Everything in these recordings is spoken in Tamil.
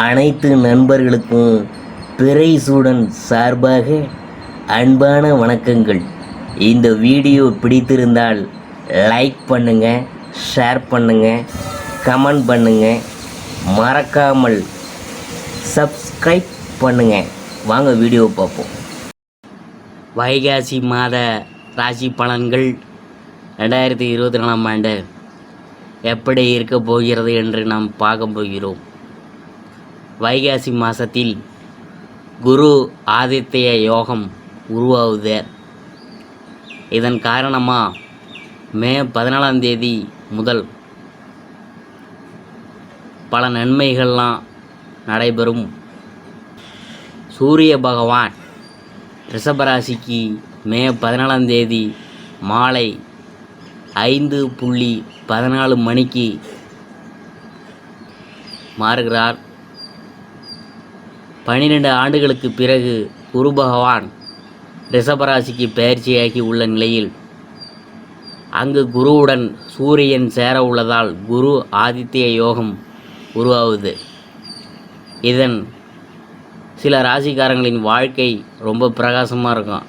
அனைத்து நண்பர்களுக்கும் பிறைசூடன் சார்பாக அன்பான வணக்கங்கள். இந்த வீடியோ பிடித்திருந்தால் லைக் பண்ணுங்கள், ஷேர் பண்ணுங்கள், கமெண்ட் பண்ணுங்கள், மறக்காமல் சப்ஸ்கிரைப் பண்ணுங்கள். வாங்க வீடியோ பார்ப்போம். வைகாசி மாத ராசி பலன்கள் 2024ஆம் ஆண்டு எப்படி இருக்க போகிறது என்று நாம் பார்க்க போகிறோம். வைகாசி மாதத்தில் குரு ஆதித்ய யோகம் உருவாகுது. இதன் காரணமாக மே 14ஆம் தேதி முதல் பல நன்மைகள்லாம் நடைபெறும். சூரிய பகவான் ரிஷபராசிக்கு மே 14ஆம் தேதி மாலை 5:14 மணிக்கு மாறுகிறார். 12 ஆண்டுகளுக்கு பிறகு குரு பகவான் ரிஷபராசிக்கு பயிற்சியாகி உள்ள நிலையில் அங்கு குருவுடன் சூரியன் சேர உள்ளதால் குரு ஆதித்ய யோகம் உருவாகுது. இதன் சில ராசிக்காரங்களின் வாழ்க்கை ரொம்ப பிரகாசமாக இருக்கும்.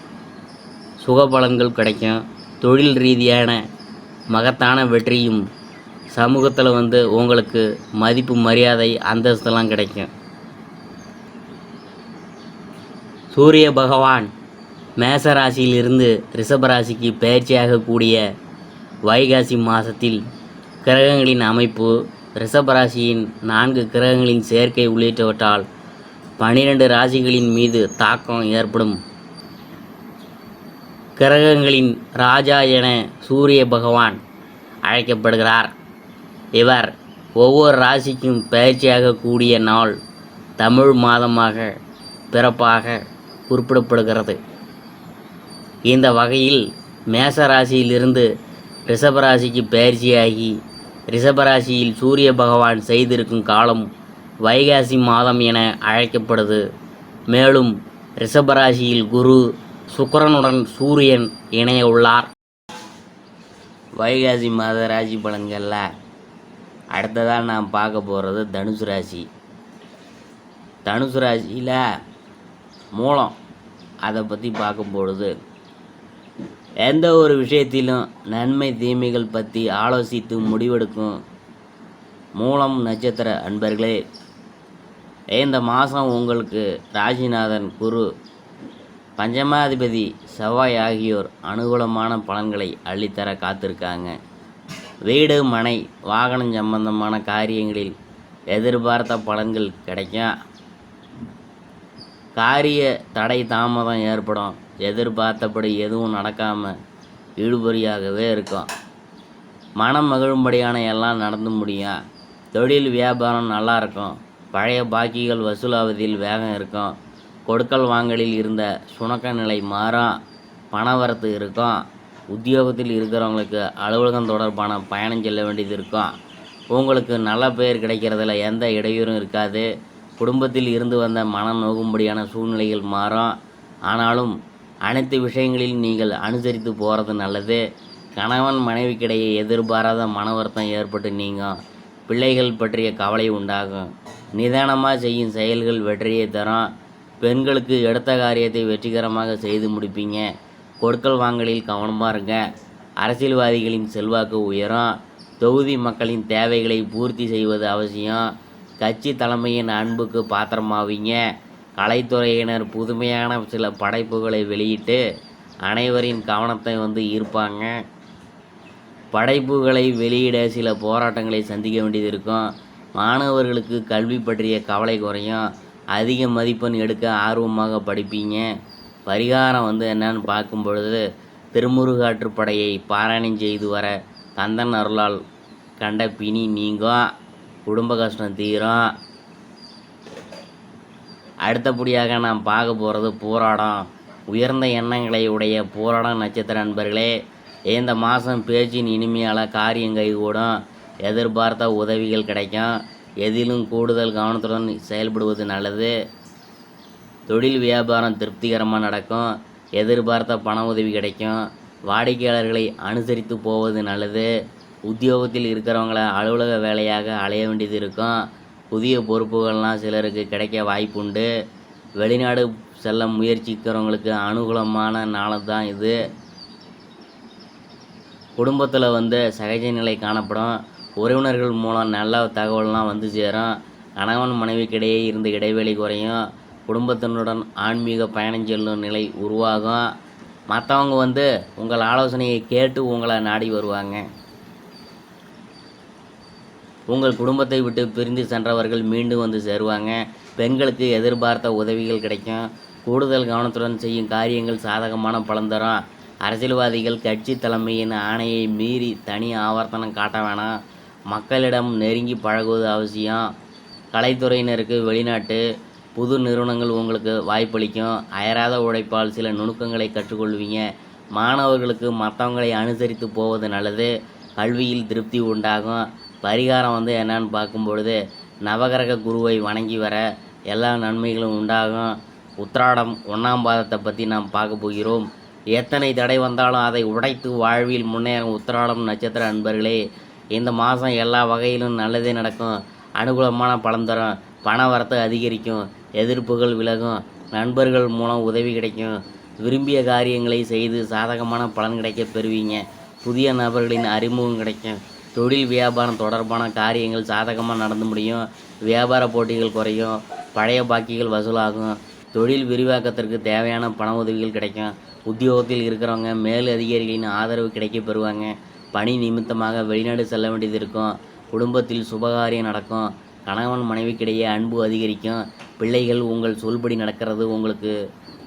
சுகபலன்கள் கிடைக்கும். தொழில் ரீதியான மகத்தான வெற்றியும் சமூகத்தில் உங்களுக்கு மதிப்பு மரியாதை அந்தஸ்தெல்லாம் கிடைக்கும். சூரிய பகவான் மேசராசியிலிருந்து ரிஷபராசிக்கு பயிற்சியாகக்கூடிய வைகாசி மாதத்தில் கிரகங்களின் அமைப்பு, ரிஷபராசியின் 4 கிரகங்களின் சேர்க்கை உள்ளிட்டவற்றால் 12 ராசிகளின் மீது தாக்கம் ஏற்படும். கிரகங்களின் ராஜா என சூரிய பகவான் அழைக்கப்படுகிறார். இவர் ஒவ்வொரு ராசிக்கும் பயிற்சியாகக்கூடிய நாள் தமிழ் மாதமாக பிறப்பாக குறிப்பிடப்படுகிறது. இந்த வகையில் மேச ராசியிலிருந்து ரிஷபராசிக்கு பயிற்சியாகி ரிஷபராசியில் சூரிய பகவான் செய்திருக்கும் காலம் வைகாசி மாதம் என அழைக்கப்படுது. மேலும் ரிஷபராசியில் குரு சுக்கிரனுடன் சூரியன் இணைய உள்ளார். வைகாசி மாத ராசி பலன்களில் அடுத்ததாக நாம் பார்க்க போகிறது தனுசு ராசி. தனுசு ராசியில் மூலம் அதை பற்றி பார்க்கும் பொழுது எந்த ஒரு விஷயத்திலும் நன்மை தீமைகள் பற்றி ஆலோசித்து முடிவெடுக்கும் மூலம் நட்சத்திர அன்பர்களே, இந்த மாதம் உங்களுக்கு ராசிநாதன் குரு, பஞ்சமாதிபதி செவ்வாய் ஆகியோர் அனுகூலமான பலன்களை அள்ளித்தர காத்திருக்காங்க. வீடு, மனை, வாகனம் சம்பந்தமான காரியங்களில் எதிர்பார்த்த பலன்கள் கிடைக்கும். காரிய தடை தாமதம் ஏற்படும். எதிர்பார்த்தபடி எதுவும் நடக்காமல் இழுபறியாகவே இருக்கும். மனம் மகிழும்படியான எல்லாம் நடந்து முடியும். தொழில் வியாபாரம் நல்லா இருக்கும். பழைய பாக்கிகள் வசூலாவதில் வேகம் இருக்கும். கொடுக்கல் வாங்கலில் இருந்த சுணக்க நிலை மாறும். பணவரத்து இருக்கும். உத்தியோகத்தில் இருக்கிறவங்களுக்கு அலுவலகம் தொடர்பான பயணம் செல்ல வேண்டியது இருக்கும். உங்களுக்கு நல்ல பெயர் கிடைக்கிறதுல எந்த இடையூறும் இருக்காது. குடும்பத்தில் இருந்து வந்த மனம் நோகும்படியான சூழ்நிலைகள் மாறும். ஆனாலும் அனைத்து விஷயங்களில் நீங்கள் அனுசரித்து போகிறது நல்லது. கணவன் மனைவிக்கிடையே எதிர்பாராத மன வருத்தம் ஏற்பட்டு நீங்கும். பிள்ளைகள் பற்றிய கவலை உண்டாகும். நிதானமாக செய்யும் செயல்கள் வெற்றியை தரும். பெண்களுக்கு எடுத்த காரியத்தை வெற்றிகரமாக செய்து முடிப்பீங்க. கொடுக்கல் வாங்கலில் கவனமாக இருங்க. அரசியல்வாதிகளின் செல்வாக்கு உயரும். தொகுதி மக்களின் தேவைகளை பூர்த்தி செய்வது அவசியம். கட்சி தலைமையின் அன்புக்கு பாத்திரமாவீங்க. கலைத்துறையினர் புதுமையான சில படைப்புகளை வெளியிட்டு அனைவரின் கவனத்தை ஈர்ப்பாங்க. படைப்புகளை வெளியிட சில போராட்டங்களை சந்திக்க வேண்டியது இருக்கும். மாணவர்களுக்கு கல்வி பற்றிய கவலை குறையும். அதிக மதிப்பெண் எடுக்க ஆர்வமாக படிப்பீங்க. பரிகாரம் என்னன்னு பார்க்கும் பொழுது திருமுருகாற்றுப்படையை பாராயணம் செய்து வர கந்தன் அருளால் கண்ட பிணி நீங்கும். குடும்ப கஷ்டம் தீரும். அடுத்தபடியாக நாம் பார்க்க போகிறது போராடம். உயர்ந்த எண்ணங்களை உடைய போராடம் நட்சத்திர நண்பர்களே, இந்த மாதம் பேச்சின் இனிமையால் காரியம் கைகூடும். எதிர்பார்த்த உதவிகள் கிடைக்கும். எதிலும் கூடுதல் கவனத்துடன் செயல்படுவது நல்லது. தொழில் வியாபாரம் திருப்திகரமாக நடக்கும். எதிர்பார்த்த பண உதவி கிடைக்கும். வாடிக்கையாளர்களை அனுசரித்து போவது நல்லது. உத்தியோகத்தில் இருக்கிறவங்கள அலுவலக வேலையாக அலைய வேண்டியது இருக்கும். புதிய பொறுப்புகள்லாம் சிலருக்கு கிடைக்க வாய்ப்புண்டு. வெளிநாடு செல்ல முயற்சிக்கிறவங்களுக்கு அனுகூலமான நாள் தான் இது. குடும்பத்தில் சகஜ நிலை காணப்படும். உறவினர்கள் மூலம் நல்ல தகவல்லாம் சேரும். கணவன் மனைவிக்கிடையே இருந்த இடைவெளி குறையும். குடும்பத்தினருடன் ஆன்மீக பயணம் செல்லும் நிலை உருவாகும். மற்றவங்க உங்கள் ஆலோசனையை கேட்டு உங்களை நாடி வருவாங்க. உங்கள் குடும்பத்தை விட்டு பிரிந்து சென்றவர்கள் மீண்டும் சேருவாங்க. பெண்களுக்கு எதிர்பார்த்த உதவிகள் கிடைக்கும். கூடுதல் கவனத்துடன் செய்யும் காரியங்கள் சாதகமான பலன் தரும். அரசியல்வாதிகள் கட்சி தலைமையின் ஆணையை மீறி தனி ஆவர்த்தனம் காட்ட வேணாம். மக்களிடம் நெருங்கி பழகுவது அவசியம். கலைத்துறையினருக்கு வெளிநாட்டு புது நிறுவனங்கள் உங்களுக்கு வாய்ப்பளிக்கும். அயராத உழைப்பால் சில நுணுக்கங்களை கற்றுக்கொள்வீங்க. மாணவர்களுக்கு மற்றவங்களை அனுசரித்து போவது நல்லது. கல்வியில் திருப்தி உண்டாகும். பரிகாரம் என்னன்னு பார்க்கும்பொழுது நவகிரக குருவை வணங்கி வர எல்லா நன்மைகளும் உண்டாகும். உத்திராடம் 1ஆம் பாதத்தை பற்றி நாம் பார்க்க போகிறோம். எத்தனை தடை வந்தாலும் அதை உடைத்து வாழ்வில் முன்னேறும் உத்திராடம் நட்சத்திர அன்பர்களே, இந்த மாதம் எல்லா வகையிலும் நல்லதே நடக்கும். அனுகூலமான பலன் தரும். பண வரத்து அதிகரிக்கும். எதிர்ப்புகள் விலகும். நண்பர்கள் மூலம் உதவி கிடைக்கும். விரும்பிய காரியங்களை செய்து சாதகமான பலன் கிடைக்க பெறுவீங்க. புதிய நபர்களின் அறிமுகம் கிடைக்கும். தொழில் வியாபாரம் தொடர்பான காரியங்கள் சாதகமாக நடந்து முடியும். வியாபார போட்டிகள் குறையும். பழைய பாக்கிகள் வசூலாகும். தொழில் விரிவாக்கத்திற்கு தேவையான பண உதவிகள் கிடைக்கும். உத்தியோகத்தில் இருக்கிறவங்க மேல் அதிகாரிகளின் ஆதரவு கிடைக்க பெறுவாங்க. பணி நிமித்தமாக வெளிநாடு செல்ல வேண்டியது இருக்கும். குடும்பத்தில் சுபகாரியம் நடக்கும். கணவன் மனைவிக்கிடையே அன்பு அதிகரிக்கும். பிள்ளைகள் உங்கள் சொல்படி நடக்கிறது உங்களுக்கு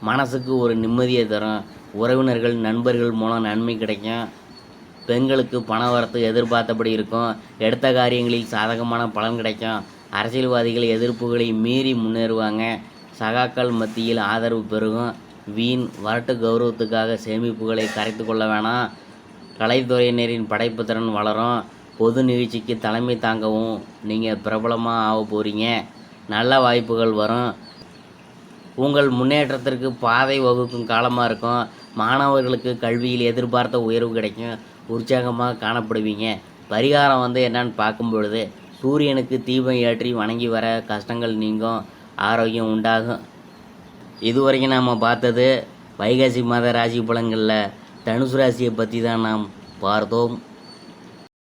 மனசுக்கு ஒரு நிம்மதியை தரும். உறவினர்கள் நண்பர்கள் மூலம் நன்மை கிடைக்கும். பெண்களுக்கு பண வரத்து எதிர்பார்த்தபடி இருக்கும். எடுத்த காரியங்களில் சாதகமான பலன் கிடைக்கும். அரசியல்வாதிகள் எதிர்ப்புகளை மீறி முன்னேறுவாங்க. சகாக்கள் மத்தியில் ஆதரவு பெருகும். வீண் வரட்டு கௌரவத்துக்காக சேமிப்புகளை கரைத்து கொள்ள வேணாம். கலைத்துறையினரின் படைப்பு திறன் வளரும். பொது நிகழ்ச்சிக்கு தலைமை தாங்கவும் நீங்கள் பிரபலமாக ஆக போகிறீங்க. நல்ல வாய்ப்புகள் வரும். உங்கள் முன்னேற்றத்திற்கு பாதை வகுக்கும் காலமாக இருக்கும். மாணவர்களுக்கு கல்வியில் எதிர்பார்த்த உயர்வு கிடைக்கும். உற்சாகமாக காணப்படுவீங்க. பரிகாரம் என்னன்னு பார்க்கும் பொழுது சூரியனுக்கு தீபம் ஏற்றி வணங்கி வர கஷ்டங்கள் நீங்கும். ஆரோக்கியம் உண்டாகும். இதுவரைக்கும் நாம் பார்த்தது வைகாசி மாத ராசி பலன்களில் தனுசு ராசியை பற்றி தான் நாம் பார்த்தோம்.